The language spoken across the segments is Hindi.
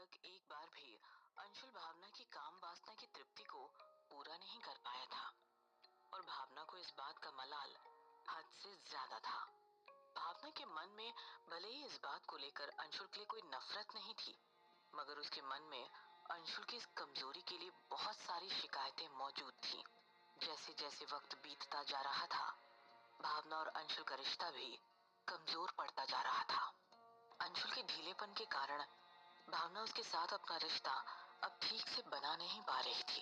तक एक बार भी अंशुल भावना की काम वासना की तृप्ति को पूरा नहीं कर पाया था और भावना को इस बात का मलाल हद से ज्यादा था। भावना के मन में भले ही इस बात को लेकर अंशुल के लिए कोई नफरत नहीं थी, मगर उसके मन में अंशुल की इस कमजोरी के लिए बहुत सारी शिकायतें मौजूद थीं। जैसे जैसे वक्त बीतता जा रहा था, भावना और अंशुल का रिश्ता भी कमजोर पड़ता जा रहा था। अंशुल के ढीलेपन के कारण भावना उसके साथ अपना रिश्ता अब ठीक से बना नहीं पा रही थी।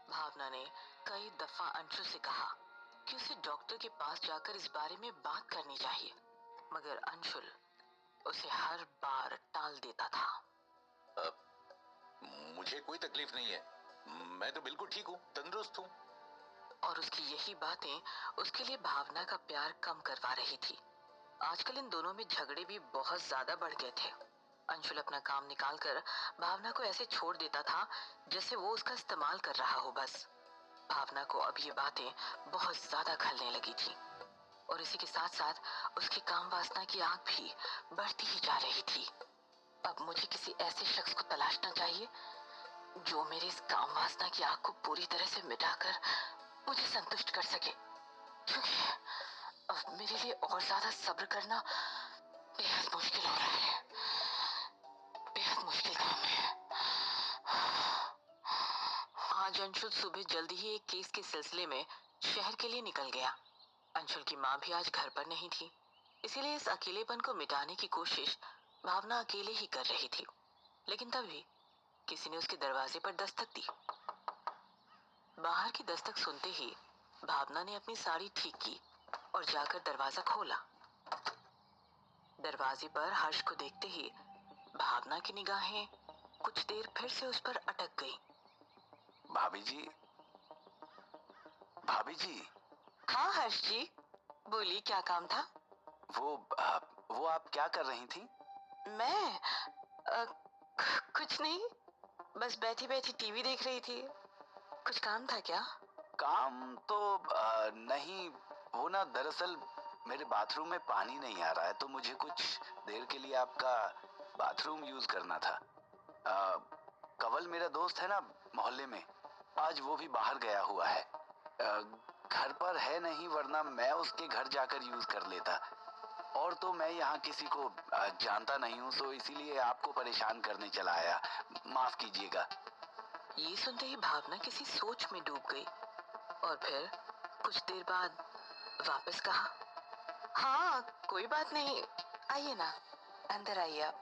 भावना ने कई दफा अंशुल से कहा कि उसे डॉक्टर के पास जाकर इस बारे में बात करनी चाहिए, मगर अंशुल उसे हर बार टाल देता था। मुझे कोई तकलीफ नहीं है, मैं तो बिल्कुल ठीक हूँ, तंदुरुस्त हूँ। और उसकी यही बातें उसके लिए भावना का प्यार कम करवा रही थी। आजकल इन दोनों में झगड़े भी बहुत ज्यादा बढ़ गए थे। अंशुल अपना काम निकालकर भावना को ऐसे छोड़ देता था जैसे वो उसका इस्तेमाल कर रहा हो बस। भावना को अब ये बातें बहुत ज्यादा खलने लगी थी और इसी के साथ साथ उसकी काम वासना की आग भी बढ़ती ही जा रही थी। अब मुझे किसी ऐसे शख्स को तलाशना चाहिए जो मेरी इस काम वासना की आग को पूरी तरह से मिटाकर मुझे संतुष्ट कर सके, क्योंकि अब मेरे लिए और ज्यादा सब्र करना बेहद मुश्किल हो रहा है। बेहद मुश्किल काम है। आज अंशुल सुबह जल्दी ही एक केस के सिलसिले में शहर के लिए निकल गया। अंशुल की माँ भी आज घर पर नहीं थी, इसीलिए इस अकेलेपन को मिटाने की कोशिश भावना अकेले ही कर रही थी। लेकिन तभी किसी ने उसके दरवाजे पर दस्तक दी। बाहर की दस्तक सुनते ही भावना ने अपनी साड़ी ठीक की और जाकर दरवाजा खोला। दरवाजे पर हर्ष को देखते ही भावना की निगाहें कुछ देर फिर से उस पर अटक गई। भाभी जी, भाभी जी। हाँ हर्ष जी, बोली क्या काम था? वो आप क्या कर रही थी? मैं कुछ नहीं, बस बैठी बैठी टीवी देख रही थी। कुछ काम था क्या? काम तो नहीं, वो ना दरअसल मेरे बाथरूम में पानी नहीं आ रहा है, तो मुझे कुछ देर के लिए आपका बाथरूम यूज करना था। कवल मेरा दोस्त है ना मोहल्ले में, आज वो भी बाहर गया हुआ है, घर पर है नहीं, वरना मैं उसके घर जाकर यूज कर लेता। और तो मैं यहाँ किसी को जानता नहीं हूँ, तो इसीलिए आपको परेशान करने चला आया, माफ कीजिएगा। ये सुनते ही भावना किसी सोच में डूब गई और फिर कुछ देर बाद वापस कहा, हाँ कोई बात नहीं, आइए ना, अंदर आइए आप।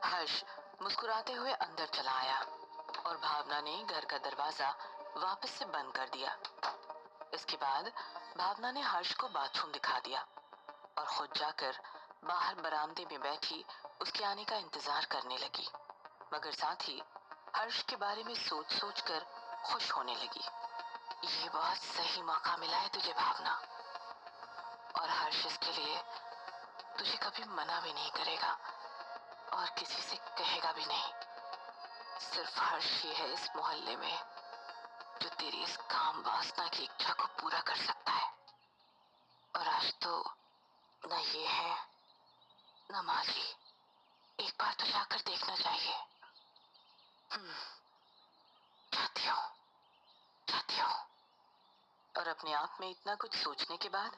हर्ष मुस्कुराते हुए अंदर चला आया और भावना ने घर का दरवाजा वापस से बंद कर दिया। इसके बाद भावना ने हर्ष को बाथरूम दिखा दिया और खुद जाकर बाहर बरामदे में बैठी उसके आने का इंतजार करने लगी, मगर साथ ही हर्ष के बारे में सोच सोच कर खुश होने लगी। ये बहुत सही मौका मिला है तुझे भावना, और हर्ष इसके लिए तुझे कभी मना भी नहीं करेगा और किसी से कहेगा भी नहीं। सिर्फ हर्ष ही है इस मोहल्ले में जो तेरी इस काम वासना की इच्छा को पूरा कर सकता है, और आज तो न ये है न माली। एक बार तो जाकर देखना चाहिए। जाती हूँ। और अपने आप में इतना कुछ सोचने के बाद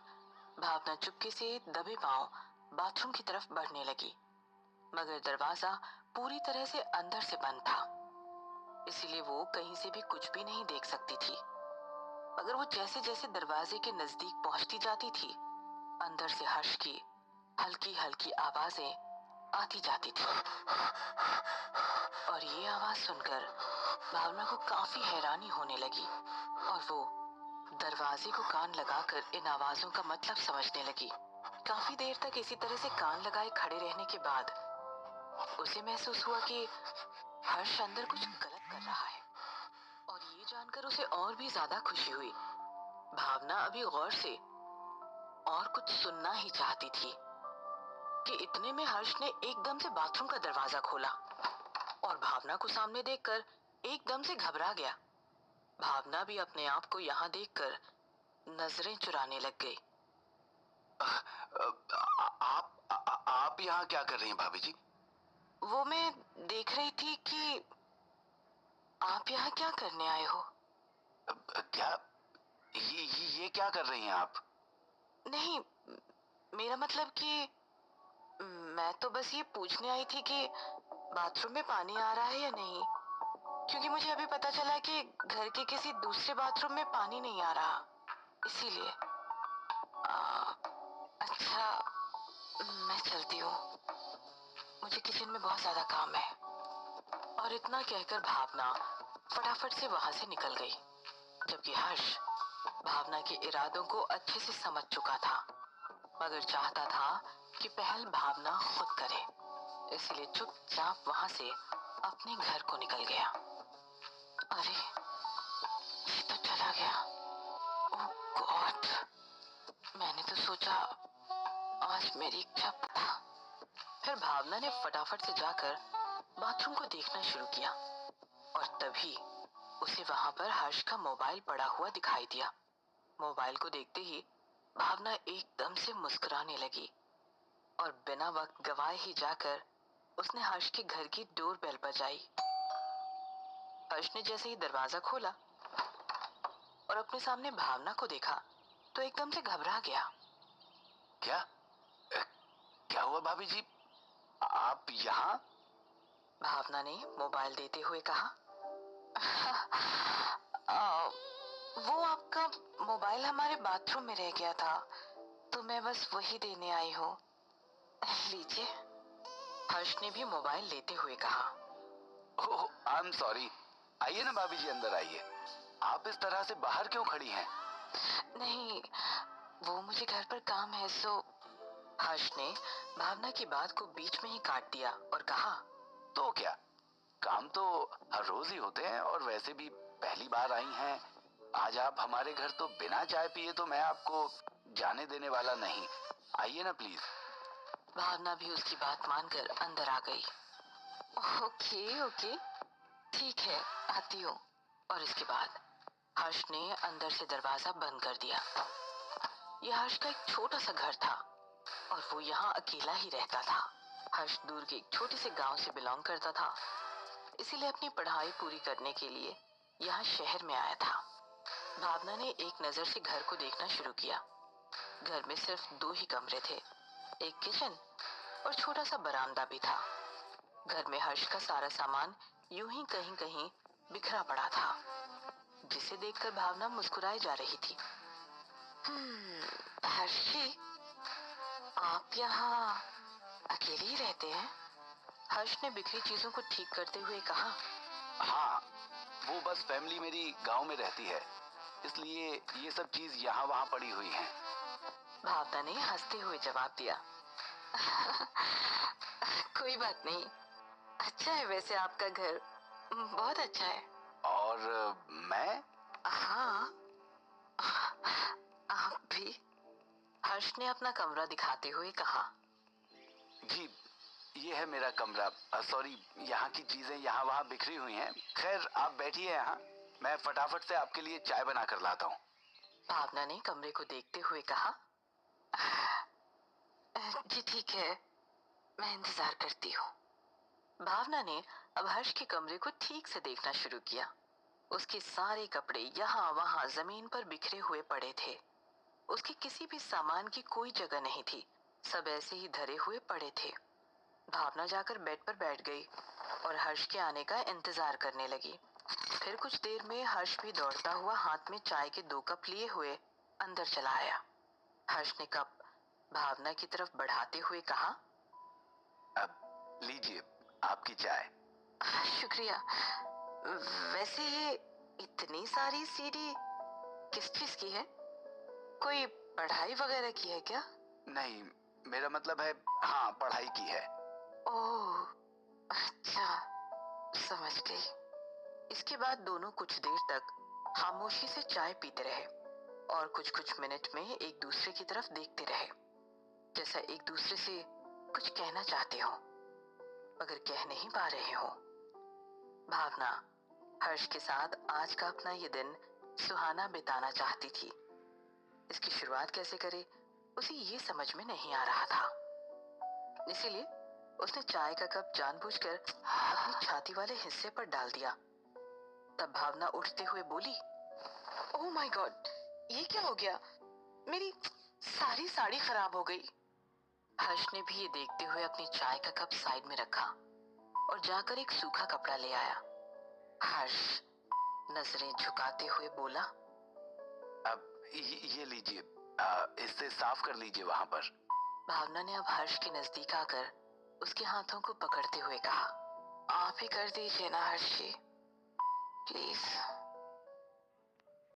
भावना चुपके से दबे पांव बाथरूम की तरफ बढ़ने लगी, मगर दरवाजा पूरी तरह से अंदर से बंद था, इसीलिए वो कहीं से भी कुछ भी नहीं देख सकती थी। मगर वो जैसे जैसे दरवाजे के नजदीक पहुंचती जाती थी, अंदर से हर्ष की हल्की हल्की आवाजें आती जाती थी। और ये आवाज सुनकर भावना को काफी हैरानी होने लगी और वो दरवाजे को कान लगाकर इन आवाजों का मतलब समझने लगी। काफी देर तक इसी तरह से कान लगाए खड़े रहने के बाद उसे महसूस हुआ कि हर्ष अंदर कुछ गलत कर रहा है, और ये जानकर उसे और भी ज्यादा खुशी हुई। भावना अभी गौर से और कुछ सुनना ही चाहती थी कि इतने में हर्ष ने एकदम से बाथरूम का दरवाजा खोला और भावना को सामने देखकर एकदम से घबरा गया। भावना भी अपने आप को यहाँ देखकर नजरें चुराने लग गई। आप यहाँ क्या कर रही हैं भाभी जी? वो मैं देख रही थी कि आप यहाँ क्या करने आए हो। क्या? ये क्या कर रही हैं आप? नहीं, मेरा मतलब कि मैं तो बस ये पूछने आई थी कि बाथरूम में पानी आ रहा है या नहीं, क्योंकि मुझे अभी पता चला कि घर के किसी दूसरे बाथरूम में पानी नहीं आ रहा, इसीलिए। आ, अच्छा, मैं चलती हूँ, मुझे किचन में बहुत ज्यादा काम है। और इतना कहकर भावना फटाफट से वहां से निकल गई, जबकि हर्ष भावना के इरादों को अच्छे से समझ चुका था, मगर चाहता था कि पहल भावना खुद करे, इसलिए चुपचाप वहां से अपने घर को निकल गया। अरे, ये तो चला गया। ओह गॉड, मैंने तो सोचा आज मेरी इच्छा था। फिर भावना ने फटाफट से जाकर बाथरूम को देखना शुरू किया, और तभी उसे वहां पर हर्ष का मोबाइल पड़ा हुआ दिखाई दिया। मोबाइल को देखते ही भावना एकदम से मुस्कुराने लगी, और बिना वक्त गवाए ही जाकर उसने हर्ष के घर की डोर बेल बजाई। हर्ष ने जैसे ही दरवाजा खोला और अपने सामने भावना को देखा तो एकदम से घबरा गया। क्या? क्या हुआ भाभी जी? आप यहाँ? भावना ने मोबाइल देते हुए कहा, "आ, वो आपका मोबाइल हमारे बाथरूम में रह गया था, तो मैं बस वही देने आई हूँ, लीजिए। हर्ष ने भी मोबाइल लेते हुए कहा। ओह, आई एम सॉरी। आइए ना भाभी जी, अंदर आइए। आप इस तरह से बाहर क्यों खड़ी हैं? नहीं, वो मुझे घर पर काम है, सो। हर्ष ने भावना की बात को बीच में ही काट दिया और कहा, तो क्या, काम तो हर रोज ही होते हैं, और वैसे भी पहली बार आई हैं। आज आप हमारे घर तो बिना चाय पिए तो मैं आपको जाने देने वाला नहीं। आइए ना प्लीज। भावना भी उसकी बात मानकर अंदर आ गई। ओके ओके, ठीक है, आती हूँ। और इसके बाद हर्ष ने अंदर से दरवाजा बंद कर दिया। यह हर्ष का एक छोटा सा घर था, और वो यहाँ अकेला ही रहता था। हर्ष दूर के एक छोटे से गांव से बिलोंग करता था, इसीलिए अपनी पढ़ाई पूरी करने के लिए यहाँ शहर में आया था। भावना ने एक नजर से घर को देखना शुरू किया। घर में सिर्फ 2 ही कमरे थे, एक किचन और छोटा सा बरामदा भी था। घर में हर्ष का सारा सामान यूं ही कहीं कहीं बिखरा पड़ा था, जिसे देखकर भावना मुस्कुराई जा रही थी। हर्षी, आप यहाँ अकेले ही रहते हैं? हर्ष ने बिखरी चीजों को ठीक करते हुए कहा। हाँ, वो बस फैमिली मेरी गांव में रहती है, इसलिए ये सब चीज यहाँ वहाँ पड़ी हुई हैं। भावना ने हंसते हुए जवाब दिया। कोई बात नहीं, अच्छा है वैसे आपका घर, बहुत अच्छा है। और मैं? हाँ, आप भी। हर्ष ने अपना कमरा दिखाते हुए कहा। जी, ये है मेरा कमरा। सॉरी, यहाँ की चीजें यहाँ वहाँ बिखरी हुई हैं। खैर, आप बैठिए यहाँ, मैं फटाफट से आपके लिए चाय बना कर लाता हूँ। भावना ने कमरे को देखते हुए कहा। जी ठीक है, मैं इंतजार करती हूँ। भावना ने अब हर्ष के कमरे को ठीक से देखना शुरू किया। उसके सारे कपड़े यहाँ वहाँ जमीन पर बिखरे हुए पड़े थे। उसके किसी भी सामान की कोई जगह नहीं थी, सब ऐसे ही धरे हुए पड़े थे। भावना जाकर बेड पर बैठ गई और हर्ष के आने का इंतजार करने लगी। फिर कुछ देर में हर्ष भी दौड़ता हुआ हाथ में चाय के 2 कप लिए हुए अंदर चला आया। हर्ष ने कप भावना की तरफ बढ़ाते हुए कहा, अब लीजिए आपकी चाय। शुक्रिया। वैसे ये इतनी सारी सीडी किस चीज की है? कोई पढ़ाई वगैरह की है क्या? नहीं, मेरा मतलब है, हाँ, पढ़ाई की है। ओह, अच्छा, समझ गई। इसके बाद दोनों कुछ देर तक खामोशी से चाय पीते रहे और कुछ कुछ मिनट में एक दूसरे की तरफ देखते रहे, जैसा एक दूसरे से कुछ कहना चाहते हो मगर कह नहीं पा रहे हो। भावना हर्ष के साथ आज का अपना ये दिन सुहाना बिताना चाहती थी। इसकी शुरुआत कैसे करे उसे ये समझ में नहीं आ रहा था, इसीलिए उसने चाय का कप जानबूझकर अपनी छाती वाले हिस्से पर डाल दिया। तब भावना उठते हुए बोली, ओह माय गॉड, ये क्या हो गया? मेरी सारी साड़ी खराब हो गई। हर्ष ने भी ये देखते हुए अपनी चाय का कप साइड में रखा और जाकर एक सूखा कपड़ा ले आया। हर्ष नजरें झुकाते हुए बोला, अब ये लीजिए, इससे साफ कर लीजिए वहां पर। भावना ने अब हर्ष के नजदीक आकर उसके हाथों को पकड़ते हुए कहा, आप ही कर दीजिए ना हर्ष जी, प्लीज।